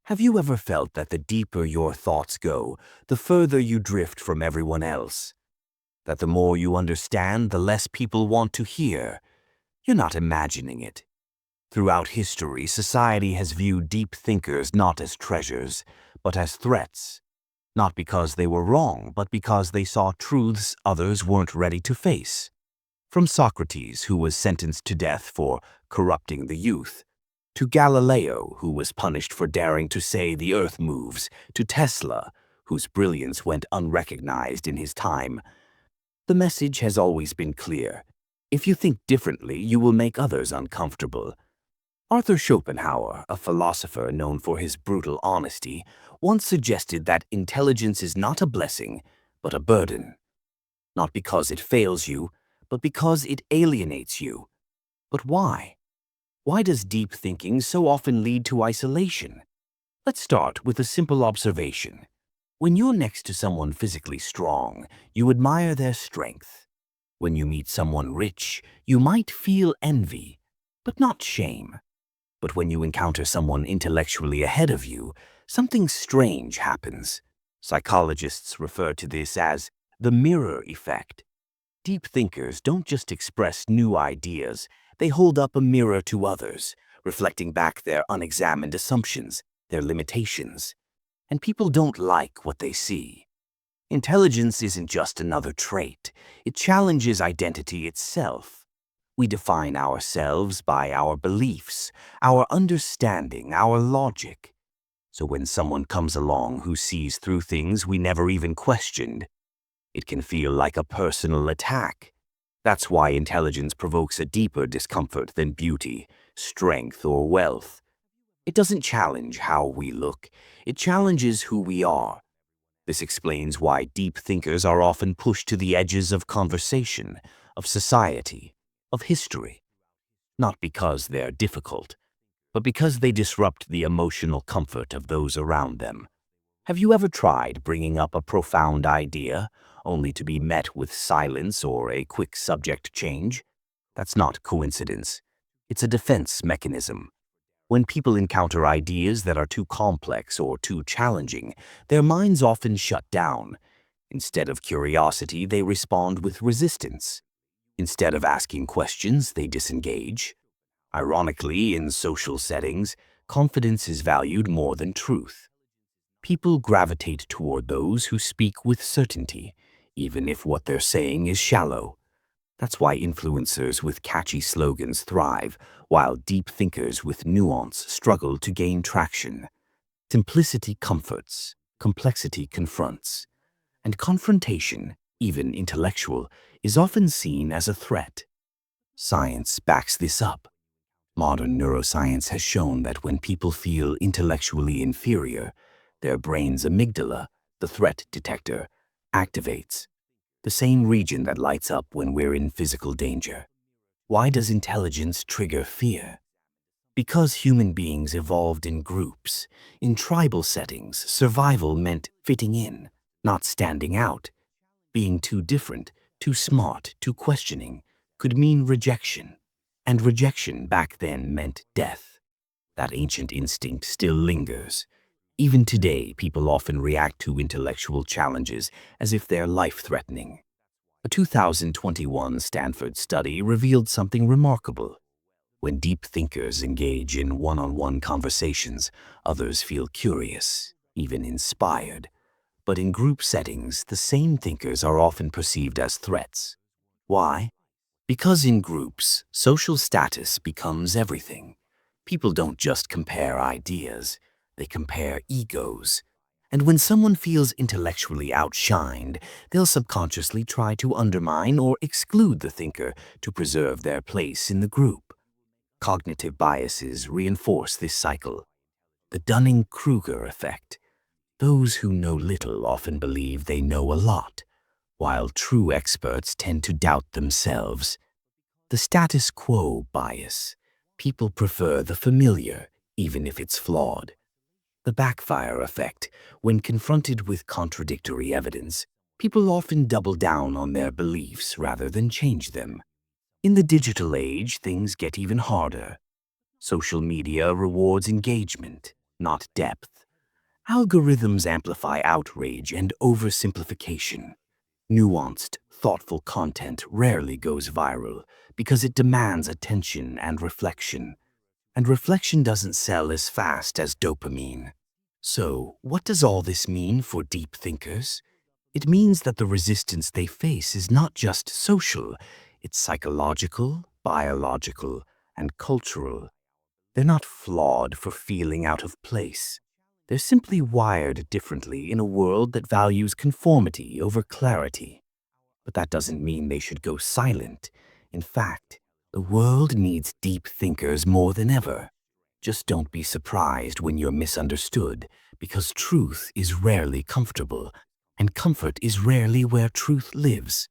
Have you ever felt that the deeper your thoughts go, the further you drift from everyone else? That the more you understand, the less people want to hear? You're not imagining it. Throughout history, society has viewed deep thinkers not as treasures, but as threats. Not because they were wrong, but because they saw truths others weren't ready to face. From Socrates, who was sentenced to death for corrupting the youth, to Galileo, who was punished for daring to say the earth moves, to Tesla, whose brilliance went unrecognized in his time, the message has always been clear. If you think differently, you will make others uncomfortable. Arthur Schopenhauer, a philosopher known for his brutal honesty, once suggested that intelligence is not a blessing, but a burden. Not because it fails you, but because it alienates you. But why? Why does deep thinking so often lead to isolation? Let's start with a simple observation. When you're next to someone physically strong, you admire their strength. When you meet someone rich, you might feel envy, but not shame. But when you encounter someone intellectually ahead of you, something strange happens. Psychologists refer to this as the mirror effect. Deep thinkers don't just express new ideas, they hold up a mirror to others, reflecting back their unexamined assumptions, their limitations. And people don't like what they see. Intelligence isn't just another trait, it challenges identity itself. We define ourselves by our beliefs, our understanding, our logic. So when someone comes along who sees through things we never even questioned, it can feel like a personal attack. That's why intelligence provokes a deeper discomfort than beauty, strength, or wealth. It doesn't challenge how we look, it challenges who we are. This explains why deep thinkers are often pushed to the edges of conversation, of society, of history. Not because they're difficult, but because they disrupt the emotional comfort of those around them. Have you ever tried bringing up a profound idea, only to be met with silence or a quick subject change? That's not coincidence. It's a defense mechanism. When people encounter ideas that are too complex or too challenging, their minds often shut down. Instead of curiosity, they respond with resistance. Instead of asking questions, they disengage. Ironically, in social settings, confidence is valued more than truth. People gravitate toward those who speak with certainty, even if what they're saying is shallow. That's why influencers with catchy slogans thrive, while deep thinkers with nuance struggle to gain traction. Simplicity comforts, complexity confronts, and confrontation, even intellectual, is often seen as a threat. Science backs this up. Modern neuroscience has shown that when people feel intellectually inferior, their brain's amygdala, the threat detector, activates, the same region that lights up when we're in physical danger. Why does intelligence trigger fear? Because human beings evolved in groups. In tribal settings, survival meant fitting in, not standing out. Being too different, too smart, too questioning could mean rejection. And rejection back then meant death. That ancient instinct still lingers. Even today, people often react to intellectual challenges as if they're life-threatening. A 2021 Stanford study revealed something remarkable. When deep thinkers engage in one-on-one conversations, others feel curious, even inspired. But in group settings, the same thinkers are often perceived as threats. Why? Because in groups, social status becomes everything. People don't just compare ideas, they compare egos. And when someone feels intellectually outshined, they'll subconsciously try to undermine or exclude the thinker to preserve their place in the group. Cognitive biases reinforce this cycle. The Dunning-Kruger effect. Those who know little often believe they know a lot, while true experts tend to doubt themselves. The status quo bias. People prefer the familiar, even if it's flawed. The backfire effect. When confronted with contradictory evidence, people often double down on their beliefs rather than change them. In the digital age, things get even harder. Social media rewards engagement. not depth. Algorithms amplify outrage and oversimplification. Nuanced, thoughtful content rarely goes viral because it demands attention and reflection. And reflection doesn't sell as fast as dopamine. So, what does all this mean for deep thinkers? It means that the resistance they face is not just social, it's psychological, biological, and cultural. They're not flawed for feeling out of place. They're simply wired differently in a world that values conformity over clarity. But that doesn't mean they should go silent. In fact, the world needs deep thinkers more than ever. Just don't be surprised when you're misunderstood, because truth is rarely comfortable, and comfort is rarely where truth lives.